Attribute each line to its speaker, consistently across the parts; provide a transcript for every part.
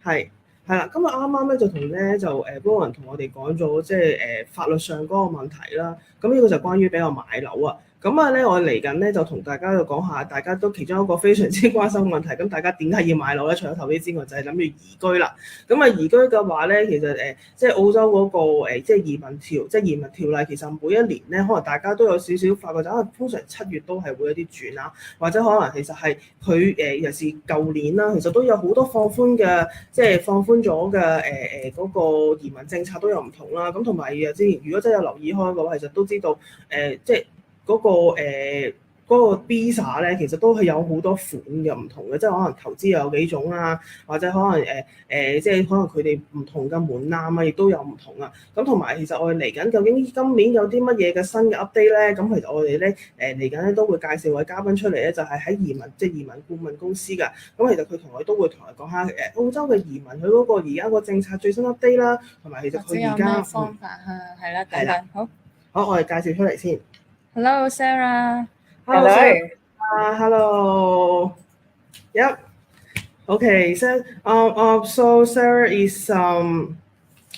Speaker 1: 係啦，今日啱啱咧就同咧就嗰個人同我哋講咗即係法律上嗰個問題啦。咁呢個就關於比較買樓啊。咁啊咧，我嚟緊咧就同大家就講下，大家都其中一個非常之關心嘅問題。咁大家點解要買樓咧？除咗投資之外，就係諗住移居啦。咁啊，移居嘅話咧，其實即係澳洲嗰個即係移民條例，其實每一年咧，可能大家都有少少發覺就通常7月都係會有啲轉啦，或者可能其實係佢尤其是舊年啦，其實都有好多放寬嘅，即係放寬咗嘅嗰個移民政策都有唔同啦。咁同埋之前如果真係有留意開嘅話，其實都知道即係嗰個 visa 咧，其實都係有好多款嘅唔同嘅，即係可能投資又有幾種啊，或者可能即係可能佢哋唔同嘅門檻啊，亦都有唔同啊。咁同埋其實我哋嚟緊究竟今年有啲乜嘢嘅新嘅 update 咧？咁其實我哋咧嚟緊咧都會介紹位嘉賓出嚟咧，就係喺移民顧問公司㗎。咁其實佢同我都會同我講下澳洲嘅移民佢嗰個而家個政策最新 update 啦，同埋其實佢而家
Speaker 2: 方法係啦，等等
Speaker 1: 好，我哋介紹出嚟先。
Speaker 2: Hello, Sarah.
Speaker 1: Hello. Hello. Yep. Okay. So Sarah is a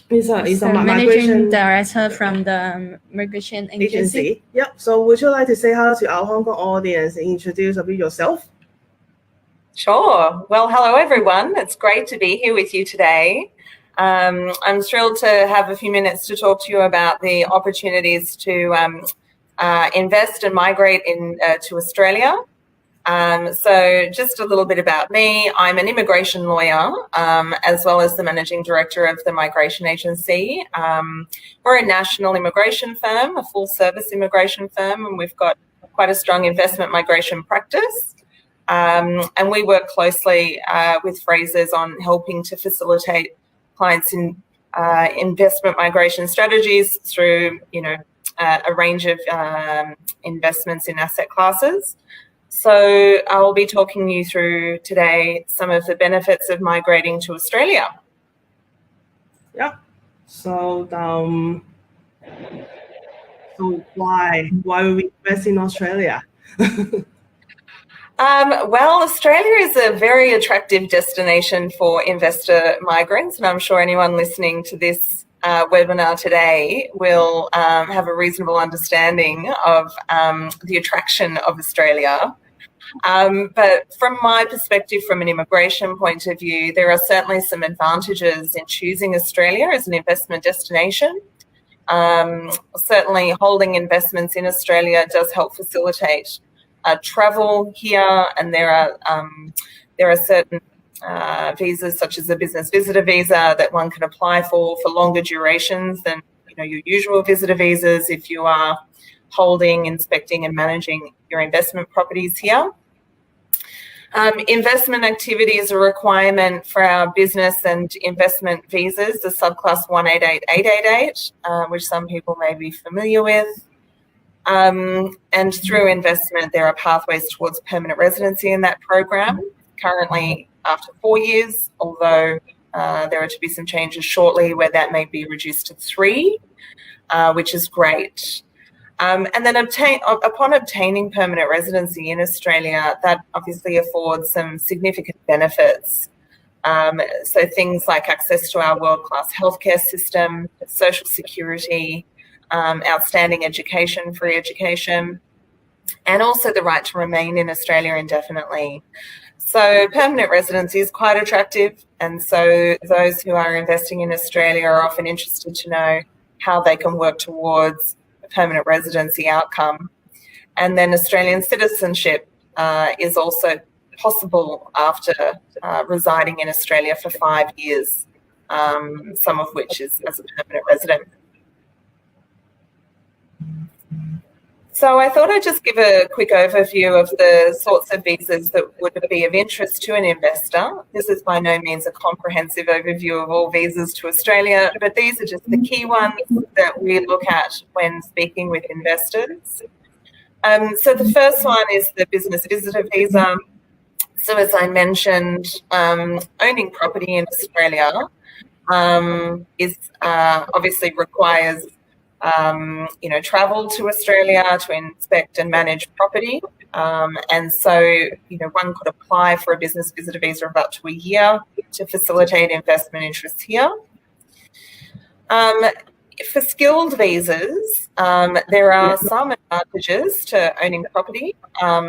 Speaker 2: managing director from the migration agency.
Speaker 1: Yep. So would you like to say hello to our Hong Kong audience and introduce a bit yourself?
Speaker 3: Sure. Well, hello everyone. It's great to be here with you today. I'm thrilled to have a few minutes to talk to you about the opportunities to invest and migrate to Australia. So just a little bit about me. I'm an immigration lawyer, as well as the managing director of the migration agency. We're a national immigration firm, a full service immigration firm, and we've got quite a strong investment migration practice. And we work closely with Frasers on helping to facilitate clients in investment migration strategies through, a range of investments in asset classes. So I will be talking you through today some of the benefits of migrating to Australia.
Speaker 1: Yeah. So why will we invest in Australia?
Speaker 3: Well, Australia is a very attractive destination for investor migrants, and I'm sure anyone listening to this webinar today will have a reasonable understanding of the attraction of Australia. But from my perspective, from an immigration point of view, there are certainly some advantages in choosing Australia as an investment destination. Certainly holding investments in Australia does help facilitate travel here, and there are certain visas such as a business visitor visa that one can apply for longer durations than your usual visitor visas if you are holding, inspecting and managing your investment properties here. Investment activity is a requirement for our business and investment visas, the subclass 188888, which some people may be familiar with. And through investment, there are pathways towards permanent residency in that program. Currently, after 4 years, although there are to be some changes shortly where that may be reduced to 3, which is great. And then upon obtaining permanent residency in Australia, that obviously affords some significant benefits. So things like access to our world-class healthcare system, social security, outstanding education, free education, and also the right to remain in Australia indefinitely. So permanent residency is quite attractive, and so those who are investing in Australia are often interested to know how they can work towards a permanent residency outcome. And then Australian citizenship is also possible after residing in Australia for 5 years, some of which is as a permanent resident. So I thought I'd just give a quick overview of the sorts of visas that would be of interest to an investor. This is by no means a comprehensive overview of all visas to Australia, but these are just the key ones that we look at when speaking with investors. So the first one is the business visitor visa. So as I mentioned, owning property in Australia is obviously requires travel to Australia to inspect and manage property. And so, one could apply for a business visitor visa of up to a year. to facilitate investment interests here. For skilled visas, there are some advantages to owning property.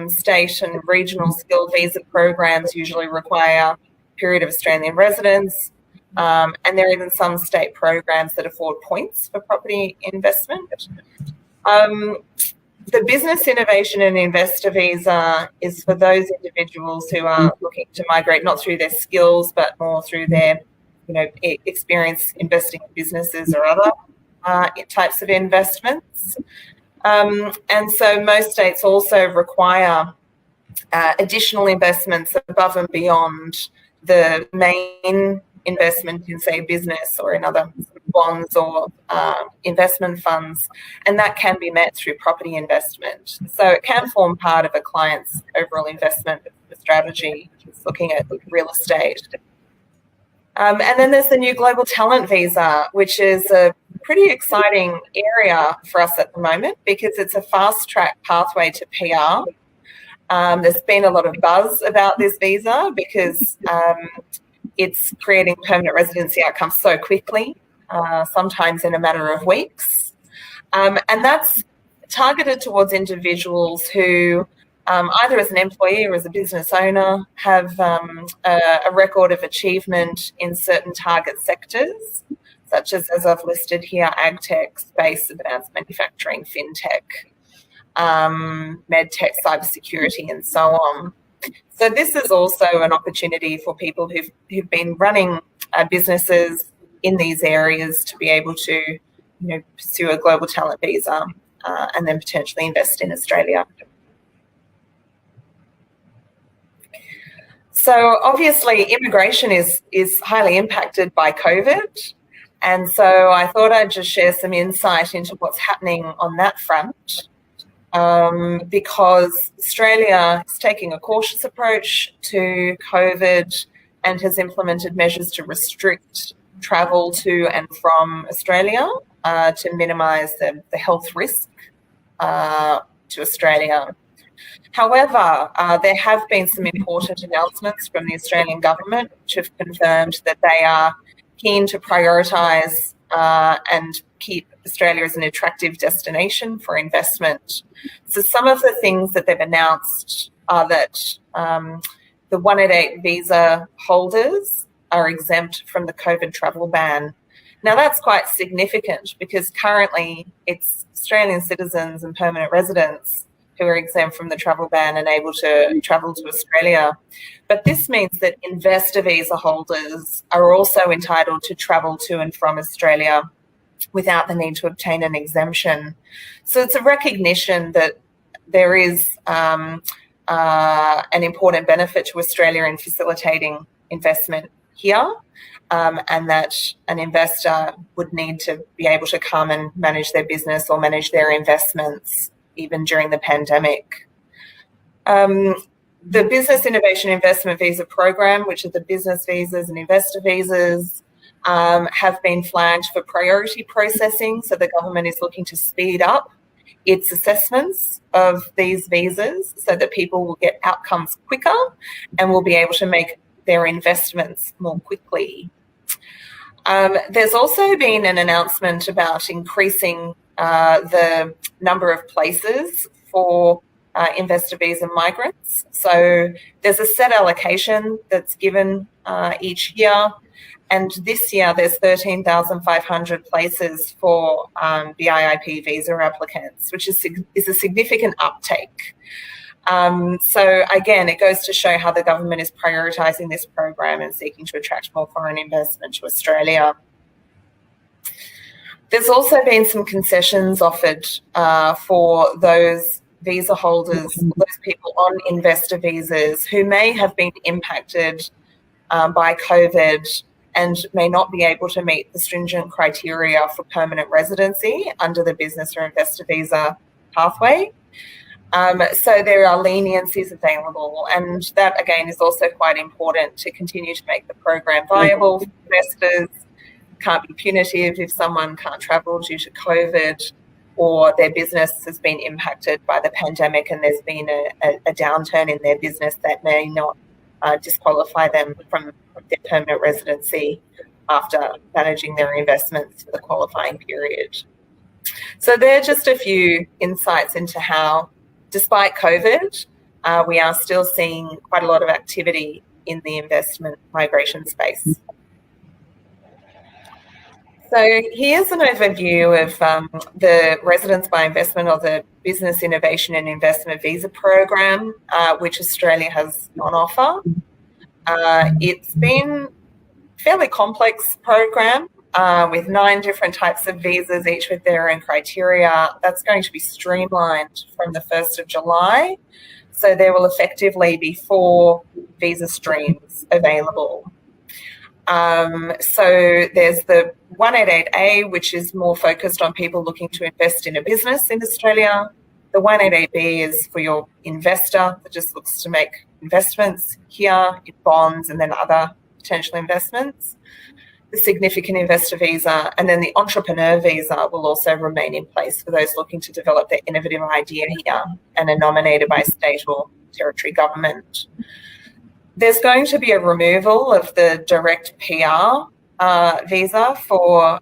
Speaker 3: State and regional skilled visa programs usually require a period of Australian residence, and there are even some state programs that afford points for property investment. The Business Innovation and Investor Visa is for those individuals who are looking to migrate not through their skills but more through their experience investing in businesses or other types of investments. And so most states also require additional investments above and beyond the main investment in, say, business or in other bonds or investment funds, and that can be met through property investment. So it can form part of a client's overall investment strategy, looking at real estate. And then there's the new Global Talent Visa, which is a pretty exciting area for us at the moment because it's a fast-track pathway to PR. There's been a lot of buzz about this visa because it's creating permanent residency outcomes so quickly, sometimes in a matter of weeks. And that's targeted towards individuals who either as an employee or as a business owner have a record of achievement in certain target sectors, such as I've listed here, agtech, space, advanced manufacturing, fintech, medtech, cybersecurity, and so on. So this is also an opportunity for people who've been running businesses in these areas to be able to, pursue a global talent visa and then potentially invest in Australia. So obviously immigration is highly impacted by COVID. And so I thought I'd just share some insight into what's happening on that front. Because Australia is taking a cautious approach to COVID and has implemented measures to restrict travel to and from Australia to minimise the health risk to Australia. However, there have been some important announcements from the Australian government which have confirmed that they are keen to prioritise and keep Australia as an attractive destination for investment. So some of the things that they've announced are that the 188 visa holders are exempt from the COVID travel ban. Now that's quite significant because currently it's Australian citizens and permanent residents who are exempt from the travel ban and able to travel to Australia. But this means that investor visa holders are also entitled to travel to and from Australia without the need to obtain an exemption. So it's a recognition that there is an important benefit to Australia in facilitating investment here, and that an investor would need to be able to come and manage their business or manage their investments even during the pandemic. The Business Innovation Investment Visa Program, which are the business visas and investor visas, have been flagged for priority processing. So the government is looking to speed up its assessments of these visas so that people will get outcomes quicker and will be able to make their investments more quickly. There's also been an announcement about increasing the number of places for investor visa migrants. So there's a set allocation that's given each year. And this year there's 13,500 places for the IIP visa applicants, which is a significant uptake. So again, it goes to show how the government is prioritising this program and seeking to attract more foreign investment to Australia. There's also been some concessions offered for those visa holders, those people on investor visas who may have been impacted by COVID and may not be able to meet the stringent criteria for permanent residency under the business or investor visa pathway. So there are leniencies available, and that again is also quite important to continue to make the program viable for investors. Can't be punitive if someone can't travel due to COVID or their business has been impacted by the pandemic and there's been a downturn in their business that may not disqualify them from their permanent residency after managing their investments for the qualifying period. So they're just a few insights into how, despite COVID, we are still seeing quite a lot of activity in the investment migration space. So here's an overview of the Residence by Investment, or the Business Innovation and Investment Visa Program, which Australia has on offer. It's been a fairly complex program with 9 different types of visas, each with their own criteria. That's going to be streamlined from the 1st of July. So there will effectively be 4 visa streams available. So there's the 188A, which is more focused on people looking to invest in a business in Australia. The 188B is for your investor that just looks to make investments here in bonds and then other potential investments. The significant investor visa, and then the entrepreneur visa will also remain in place for those looking to develop their innovative idea here and are nominated by state or territory government. There's going to be a removal of the direct PR visa for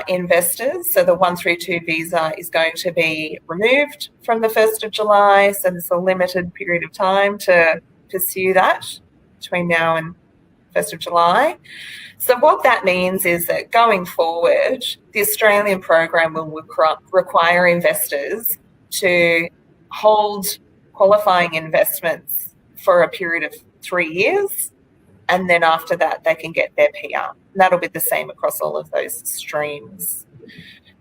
Speaker 3: investors. So the 132 visa is going to be removed from the 1st of July. So there's a limited period of time to pursue that between now and 1st of July. So what that means is that going forward, the Australian program will require investors to hold qualifying investments for a period of 3 years, and then after that they can get their PR. And that'll be the same across all of those streams.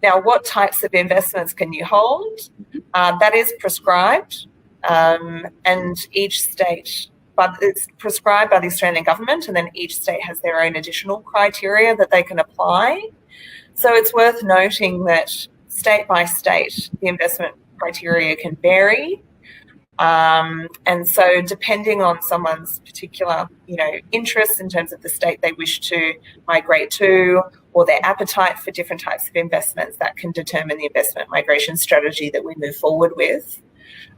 Speaker 3: Now, what types of investments can you hold? That is prescribed, and each state, but it's prescribed by the Australian government, and then each state has their own additional criteria that they can apply. So it's worth noting that state by state, the investment criteria can vary. And so depending on someone's particular, interests in terms of the state they wish to migrate to, or their appetite for different types of investments, that can determine the investment migration strategy that we move forward with.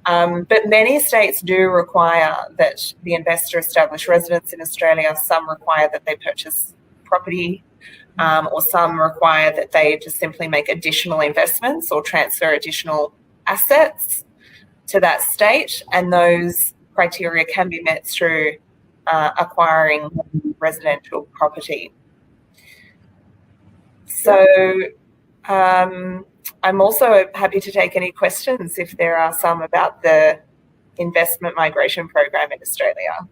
Speaker 3: But many states do require that the investor establish residence in Australia. Some require that they purchase property, or some require that they just simply make additional investments or transfer additional assets to that state, and those criteria can be met through acquiring residential property. So I'm also happy to take any questions if there are some about the investment migration program in Australia.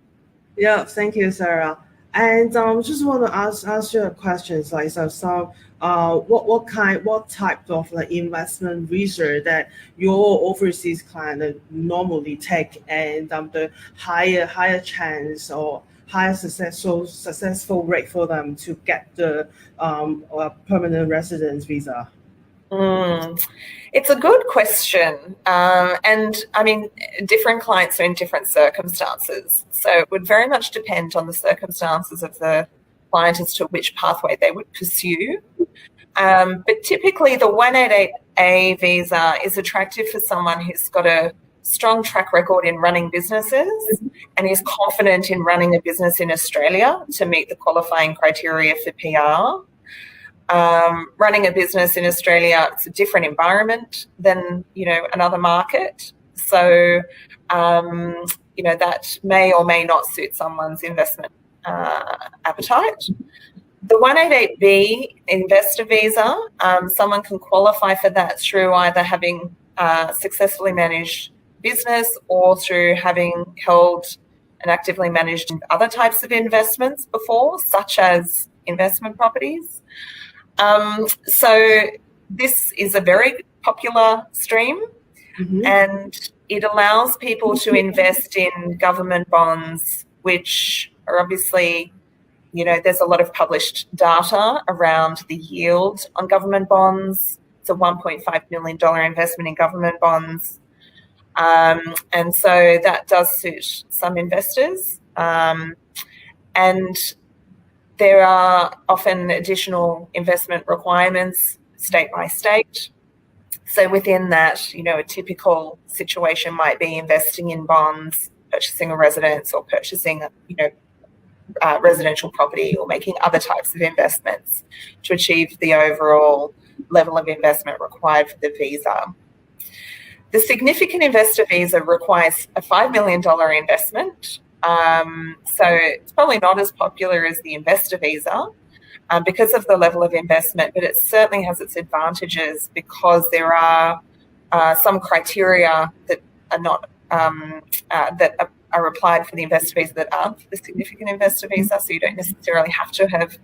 Speaker 1: Yeah, thank you, Sarah. And just want to ask you a question. Like, what type of investment research that your overseas client normally take, and the higher chance or higher successful rate for them to get the permanent residence visa?
Speaker 3: It's a good question. And I mean, different clients are in different circumstances. So it would very much depend on the circumstances of the client as to which pathway they would pursue. But typically the 188A visa is attractive for someone who's got a strong track record in running businesses and is confident in running a business in Australia to meet the qualifying criteria for PR. Running a business in Australia, it's a different environment than, another market. So, that may or may not suit someone's investment appetite. The 188B investor visa, someone can qualify for that through either having successfully managed business or through having held and actively managed other types of investments before, such as investment properties. So this is a very popular stream, and it allows people to invest in government bonds, which are obviously, there's a lot of published data around the yield on government bonds. It's a $1.5 million investment in government bonds. And so that does suit some investors. And there are often additional investment requirements state by state. So within that, a typical situation might be investing in bonds, purchasing a residence, or purchasing, residential property or making other types of investments to achieve the overall level of investment required for the visa. The significant investor visa requires a $5 million investment. So it's probably not as popular as the investor visa because of the level of investment, but it certainly has its advantages because there are some criteria that are not that are applied for the investor visa that aren't for the significant investor visa. So you don't necessarily have to have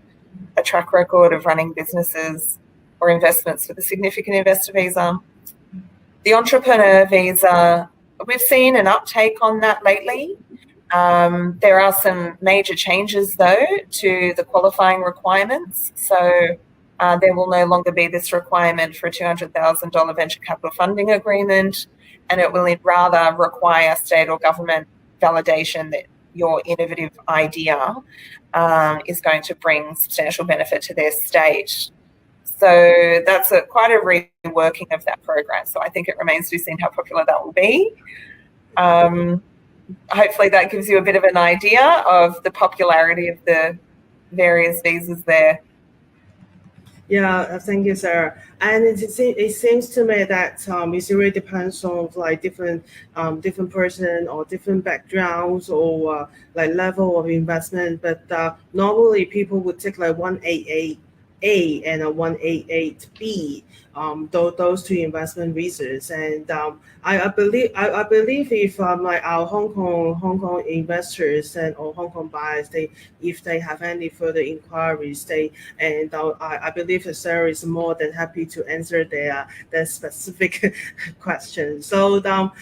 Speaker 3: a track record of running businesses or investments for the significant investor visa. The entrepreneur visa, we've seen an uptake on that lately. There are some major changes, though, to the qualifying requirements. So there will no longer be this requirement for a $200,000 venture capital funding agreement, and it will rather require state or government validation that your innovative idea is going to bring substantial benefit to their state. So that's quite a reworking of that program. So I think it remains to be seen how popular that will be. Hopefully that gives you a bit of an idea of the popularity of the various visas there.
Speaker 1: Yeah, thank you, Sarah. And it seems to me that it really depends on like different person or different backgrounds or like level of investment. But normally people would take like 188A and a 188B, those two investment visas. And I believe if like our Hong Kong investors and or Hong Kong buyers, if they have any further inquiries, I believe that Sarah is more than happy to answer their specific questions. So let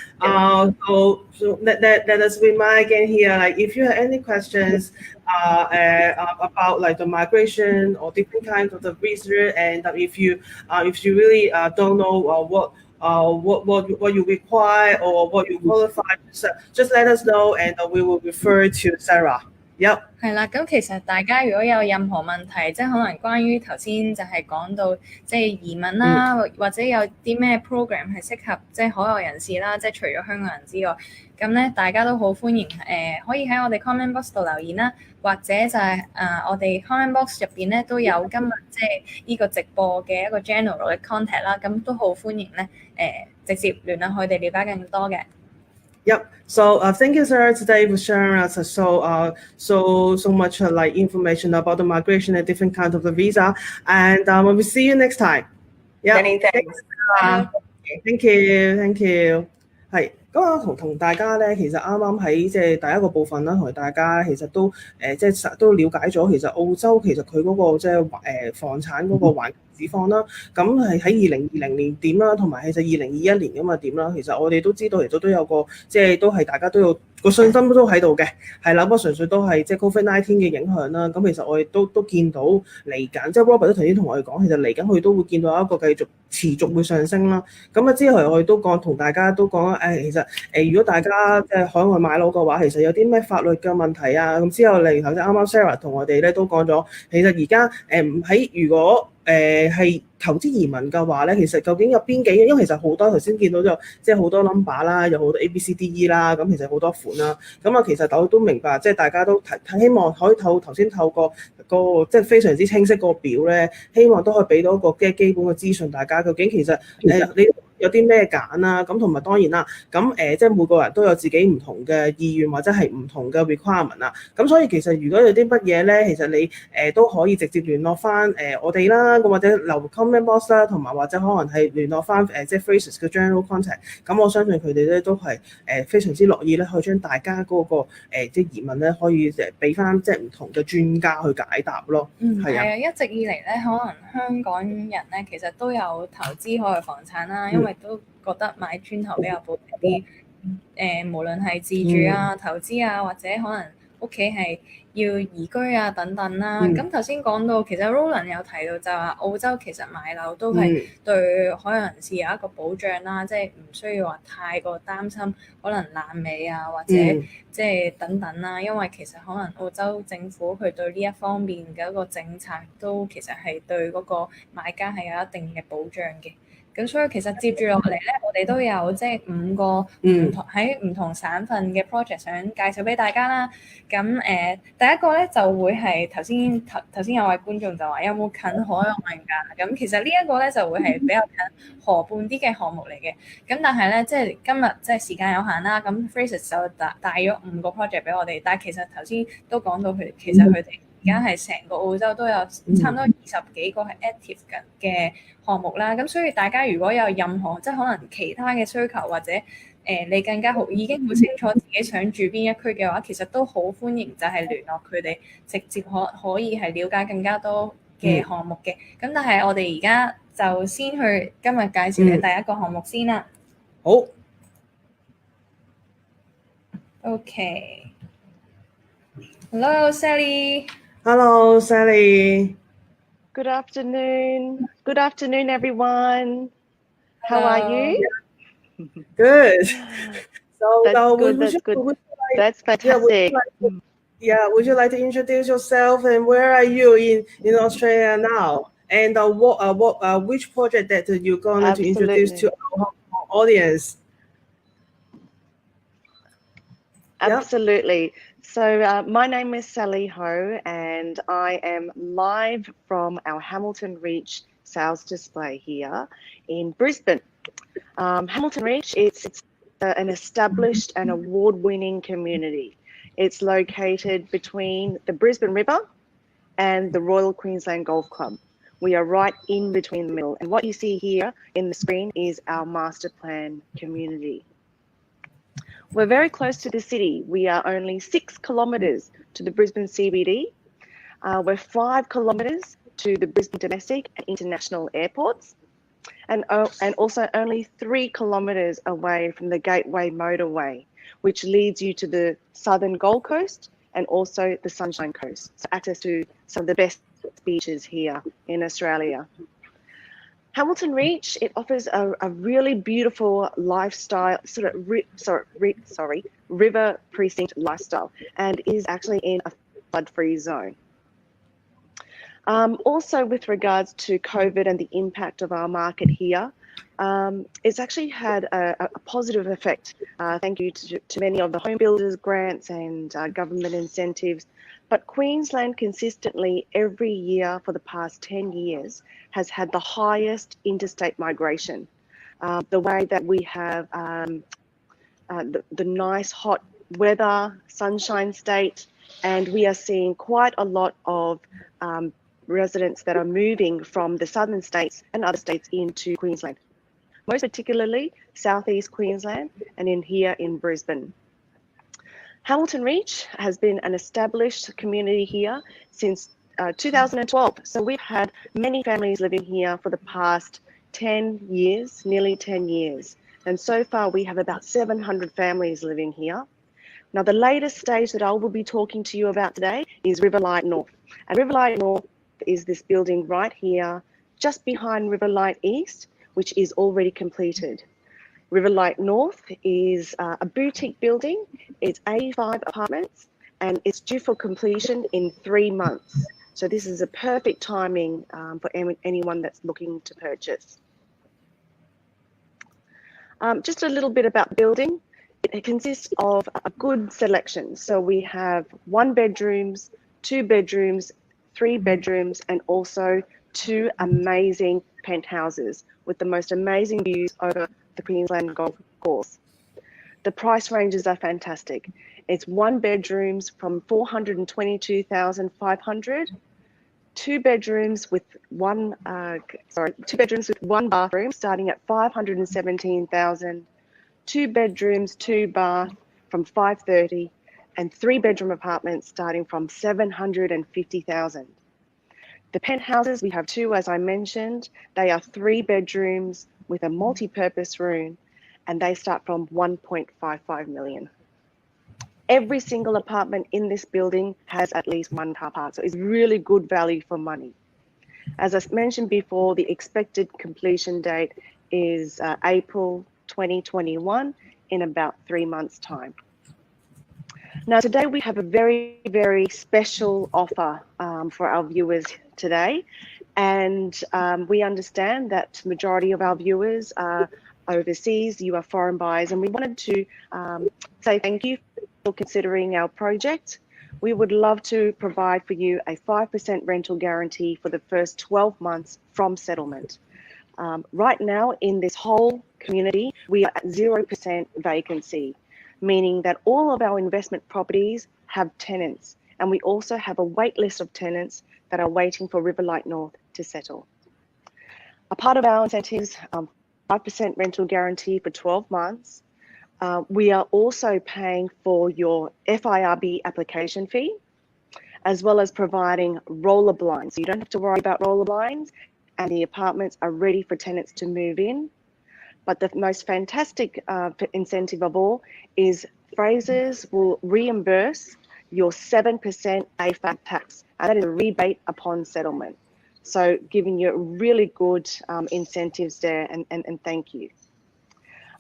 Speaker 1: us remind again here, like if you have any questions about like the migration or different kinds of the visa, and if you really don't know what you require or what you qualify, just let us know and we will refer to Sarah. Yep.
Speaker 2: 係啦，咁其實大家如果有任何問題，即係可能關於頭先就係講到即係移民啦，或者有啲咩 program 係適合即係海外人士啦，即係除咗香港人之外，咁咧大家都好歡迎可以喺我哋 comment box 度留言啦，或者就係我哋 comment box 入邊咧都有今日即係呢個直播嘅一個 general 嘅 contact 啦，咁都好歡迎咧直接聯絡佢哋了解更多嘅。
Speaker 1: Yep. So thank you, Sarah, today for sharing us so much like information about the migration and different kinds of the visa. And we will see you next time.
Speaker 3: Yeah. Many thanks.
Speaker 1: Thank you. 係。咁我同大家咧，其實啱啱喺即係第一個部分啦，同大家其實都即係都了解咗，其實澳洲其實佢嗰個即係房產嗰個環境市況啦，咁係喺2020年點啦，同埋其實2021年咁啊點啦，其實我哋都知道其實都有個即係都係大家都有個信心都喺度嘅，係啦，不過純粹都係即係 COVID-19 嘅影響啦。咁其實我哋都見到嚟緊，即係 Robert 都頭先同我哋講，其實嚟緊佢都會見到一個繼續持續會上升啦。咁之後我哋都同大家都講其實如果大家即係海外買樓嘅話，其實有啲咩法律嘅問題啊？咁之後嚟頭先啱啱 Sarah 同我哋咧都講咗，其實而家如果係投資移民嘅話咧，其實究竟有邊幾樣？因為其實好多頭先見到就即係好多 number 啦，有好多 ABCDE 啦，咁其實好多款啦。咁其實都明白，即係大家都希望可以頭先透過個即係非常之清晰個表咧，希望都可以俾到一個基本嘅資訊，大家究竟其實你有啲咩揀啦？咁同埋當然啦，咁即係每個人都有自己唔同嘅意願或者係唔同嘅 requirement 啦。咁所以其實如果有啲乜嘢咧，其實你都可以直接聯絡翻我哋啦，咁或者留 comment box 啦，同埋或者可能係聯絡翻即係 Frasers 嘅 general contact。咁我相信佢哋咧都係非常之樂意咧，去將大家嗰個即係疑問咧，可以俾翻即係唔同嘅專家去解答咯。
Speaker 2: 係啊，一直以嚟咧，可能香港人咧其實都有投資海外房產啦，因為都覺得買磚頭比較保值啲。無論係自住啊、投資啊，或者可能屋企係要移居啊等等啦。咁頭先講到，其實 Roland 有提到就話澳洲其實買樓都係對海外人士有一個保障啦，即係唔需要話太過擔心可能爛尾啊，或者即係等等啦。因為其實可能澳洲政府佢對呢一方面嘅一個政策都其實係對嗰個買家係有一定嘅保障嘅。咁所以其實接住落嚟咧，我哋都有即係5個喺唔同省份嘅 project 想介紹俾大家啦。咁第一個咧就會係頭先有位觀眾就話有冇近海岸㗎？咁其實呢一個咧就會係比較近河畔啲嘅項目嚟嘅。咁但係咧即係今日即係時間有限啦，咁 Frasers 就帶咗5個 project 俾我哋，但係其實頭先都講到其實佢哋而家係成個澳洲都有差唔多20幾個係 active 嘅項目啦，咁所以大家如果有任何即係可能其他嘅需求或者你更加好已經好清楚自己想住邊一區嘅話，其實都好歡迎就係聯絡佢哋，直接可以係了解更加多嘅項目嘅。咁但係我哋而家就先去今日介紹嘅第一個項目先啦。
Speaker 1: 好。
Speaker 2: OK。Hello, Sally.
Speaker 1: Hello, Sally.
Speaker 4: Good afternoon. Good afternoon, everyone. How are you?
Speaker 1: Good.
Speaker 4: That's good. That's fantastic.
Speaker 1: Would you like to introduce yourself and where are you in Australia now? And which project that you're going to introduce to our audience?
Speaker 4: Absolutely. So my name is Sally Ho, and I am live from our Hamilton Reach sales display here in Brisbane. Hamilton Reach, it's an established and award-winning community. It's located between the Brisbane River and the Royal Queensland Golf Club. We are right in between the middle. And what you see here in the screen is our master plan community. We're very close to the city. We are only 6 kilometres to the Brisbane CBD. We're 5 kilometres to the Brisbane domestic and international airports, and also only 3 kilometres away from the Gateway Motorway, which leads you to the southern Gold Coast and also the Sunshine Coast. So access to some of the best beaches here in Australia. Hamilton Reach, it offers a really beautiful lifestyle, river precinct lifestyle, and is actually in a flood-free zone. Also, with regards to COVID and the impact of our market here, it's actually had a positive effect. Thank you to many of the home builders grants and government incentives. But Queensland consistently every year for the past 10 years has had the highest interstate migration. The way that we have the nice hot weather, sunshine state, and we are seeing quite a lot of residents that are moving from the southern states and other states into Queensland, most particularly southeast Queensland and in here in Brisbane. Hamilton Reach has been an established community here since 2012. So we've had many families living here for the past 10 years, nearly 10 years. And so far we have about 700 families living here. Now the latest stage that I will be talking to you about today is Riverlight North. And Riverlight North is this building right here, just behind Riverlight East, which is already completed. Riverlight North is a boutique building. It's 85 apartments and it's due for completion in 3 months. So this is a perfect timing for anyone that's looking to purchase. Just a little bit about the building. It consists of a good selection. So we have 1 bedrooms, 2 bedrooms, 3 bedrooms, and also 2 amazing penthouses with the most amazing views over the Queensland Golf Course. The price ranges are fantastic. It's 1 bedrooms from 422,500, 2 bedrooms with 1 bathroom starting at 517,000, 2 bedrooms, 2 bath from 530, and 3 bedroom apartments starting from 750,000. The penthouses, we have 2, as I mentioned. They are 3 bedrooms with a multi-purpose room, and they start from 1.55 million. Every single apartment in this building has at least 1 car park, so it's really good value for money. As I mentioned before, the expected completion date is April 2021, in about 3 months' time. Now, today we have a very, very special offer for our viewers today, And we understand that majority of our viewers are overseas, you are foreign buyers, and we wanted to say thank you for considering our project. We would love to provide for you a 5% rental guarantee for the first 12 months from settlement. Right now in this whole community, we are at 0% vacancy, meaning that all of our investment properties have tenants, and we also have a wait list of tenants that are waiting for Riverlight North to settle. A part of our incentives, 5% rental guarantee for 12 months. We are also paying for your FIRB application fee, as well as providing roller blinds. So you don't have to worry about roller blinds, and the apartments are ready for tenants to move in. But the most fantastic incentive of all is Frasers will reimburse your 7% AFAB tax, and that is a rebate upon settlement. So giving you really good incentives there, and thank you.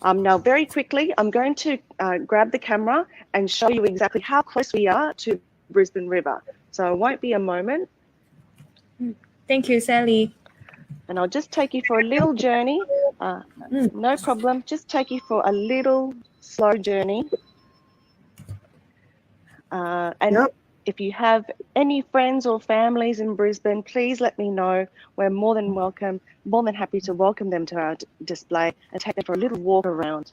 Speaker 4: Now, very quickly, I'm going to grab the camera and show you exactly how close we are to Brisbane River. So it won't be a moment.
Speaker 2: Thank you, Sally.
Speaker 4: And I'll just take you for a little journey. No problem, just take you for a little slow journey. And if you have any friends or families in Brisbane, please let me know. We're more than happy to welcome them to our display and take them for a little walk around.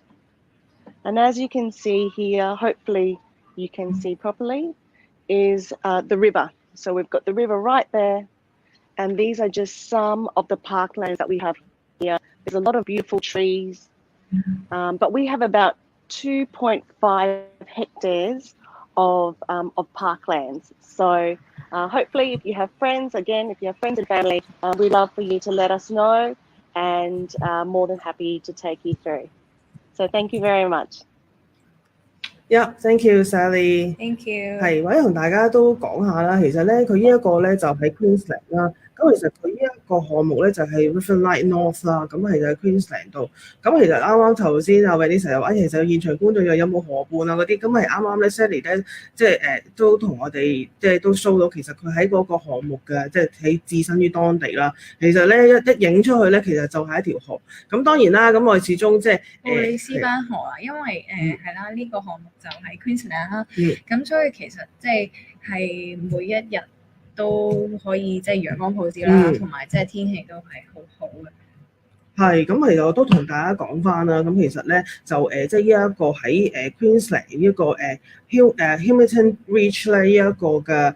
Speaker 4: And as you can see here, hopefully you can see properly, is the river. So we've got the river right there. And these are just some of the parklands that we have here. There's a lot of beautiful trees, but we have about 2.5 hectares of parklands. So hopefully if you have friends, if you have friends and family, we'd love for you to let us know, and more than happy to take you through. So thank you very much.
Speaker 1: Yeah, thank you, Sally.
Speaker 2: Thank you.
Speaker 1: 係，或者同大家都講下啦。其實咧，佢呢一個咧就喺 Queensland 啦。咁其實佢呢一個項目咧就係 Riverlight North 啦。咁其實喺 Queensland 度。咁其實啱啱頭先阿 Vanessa 又話，其實現場觀眾又有冇河畔啊嗰啲，咁係啱啱咧 Sally 咧，即係都同我哋即係都 show 到，其實佢喺嗰個項目嘅，即係喺置身於當地啦。其實咧一影出去咧，其實就係一條河。咁當然啦，咁我哋始終即係
Speaker 2: 布里斯班河啊，因為係啦，呢個項目就喺 Queensland 啦。咁所以其實即係每一日都可以即係陽光普照啦，同埋即係天氣都係好好嘅。
Speaker 1: 係，咁其實我都同大家講翻啦。咁其實咧就即係呢一個喺Queensland 呢一個Hamilton Reach 咧呢一個嘅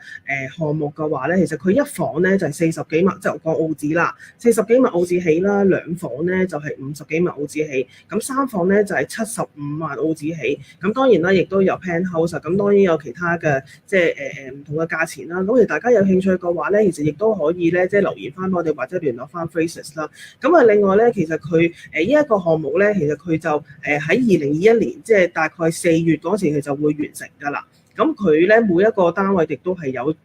Speaker 1: 項目嘅話咧，其實佢一房咧就係40幾萬，即係我講澳紙啦，40幾萬澳紙起啦，兩房咧就係50幾萬澳紙起，咁三房咧就係75萬澳紙起。咁當然啦，亦都有 penthouse， 咁當然有其他嘅即係唔同嘅價錢啦。咁其實大家有興趣嘅話咧，其實亦都可以咧即係留言翻我哋或者聯絡翻 Frasers 啦。咁啊，另外咧，其實佢呢一個項目咧，其實佢就喺2021年，即係大概4月嗰時，佢就會完成㗎啦。咁佢咧每一個單位亦都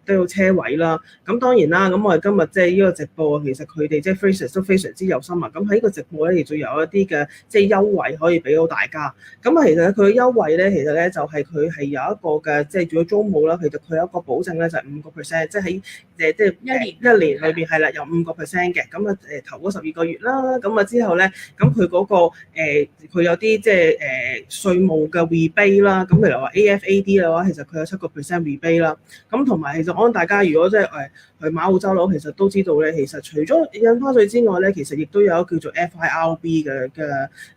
Speaker 1: 有車位啦。咁當然啦，咁我哋今日即係呢個直播，其實佢哋即係 Frasers 都非常之有心啊。咁喺呢個直播咧，亦都有一啲嘅即係優惠可以俾到大家。咁啊，其實佢嘅優惠咧，其實咧就係佢係有一個嘅即係如果租務啦，其實佢有一個保證咧就係5%，即係喺即係一年裏邊係啦，有5% 嘅。咁啊頭嗰12個月啦，咁啊之後咧，咁佢嗰個佢有啲即係稅務嘅 rebate 啦。咁譬如話 AFAD 嘅話，其實佢有7% rebate 啦。咁同埋其實我諗大家如果即係去買澳洲樓，其實都知道咧，其實除咗印花稅之外咧，其實亦都有一個叫做 FIRB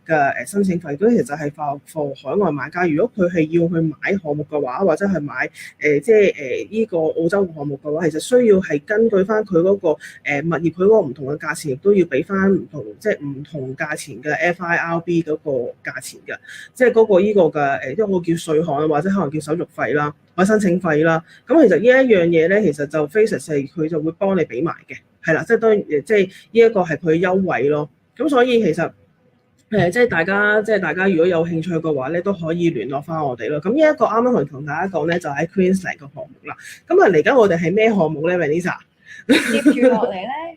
Speaker 1: 嘅申請費。咁其實就係 for 海外買家，如果佢係要去買項目嘅話，或者係買即係呢個澳洲項目嘅話，其實需要係根據翻佢嗰個物業佢嗰個唔同嘅價錢，亦都要俾翻唔同即係唔同價錢嘅 FIRB 嗰個價錢嘅，即係嗰個呢個嘅一個叫稅項啊，或者可能叫手續費啦，或者申請費啦。咁其實呢一樣嘢咧，其實就 Frasers 佢就會幫你俾埋嘅，係啦，即係當然即係呢一個係佢優惠咯。咁所以其實即係大家如果有興趣嘅話咧，都可以聯絡翻我哋咯。咁呢一個啱啱同大家講咧，就喺 Queensland 個項目啦。咁啊嚟緊我哋係咩項目咧 ，Vanessa？
Speaker 2: 接住落嚟咧，